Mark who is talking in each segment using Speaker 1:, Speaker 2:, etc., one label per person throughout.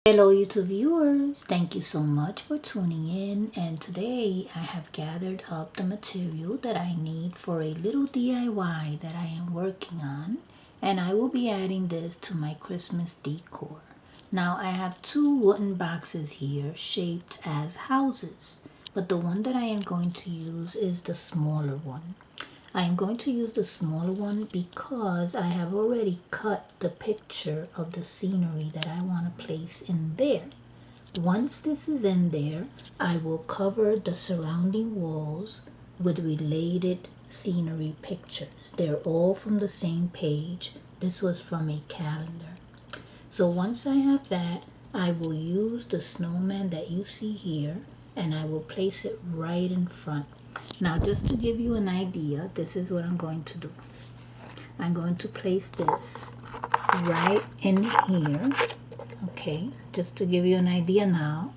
Speaker 1: Hello YouTube viewers, thank you so much for tuning in, and today I have gathered up the material that I need for a little DIY that I am working on, and I will be adding this to my Christmas decor. Now I have two wooden boxes here shaped as houses, but the one that I am going to use is the smaller one. I am going to use the smaller one because I have already cut the picture of the scenery that I want to place in there. Once this is in there, I will cover the surrounding walls with related scenery pictures. They're all from the same page. This was from a calendar. So once I have that, I will use the snowman that you see here and I will place it right in front. Now, just to give you an idea, this is what I'm going to do. I'm going to place this right in here, okay, just to give you an idea now.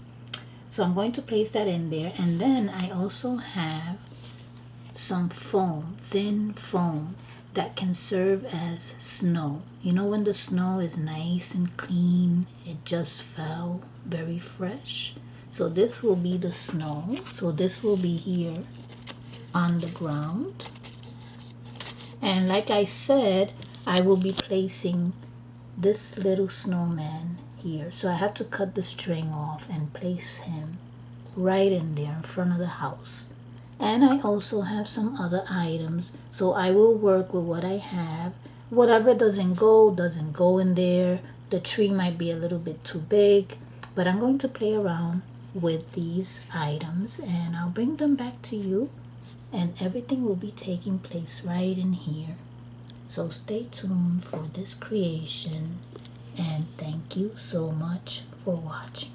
Speaker 1: So I'm going to place that in there, and then I also have some foam, thin foam, that can serve as snow. You know when the snow is nice and clean, it just fell, very fresh. So this will be the snow. So this will be here on the ground, and like I said, I will be placing this little snowman here. So I have to cut the string off and place him right in there in front of the house. And I also have some other items, so I will work with what I have. Whatever doesn't go in there. The tree might be a little bit too big, but I'm going to play around with these items and I'll bring them back to you, and everything will be taking place right in here. So stay tuned for this creation, and thank you so much for watching.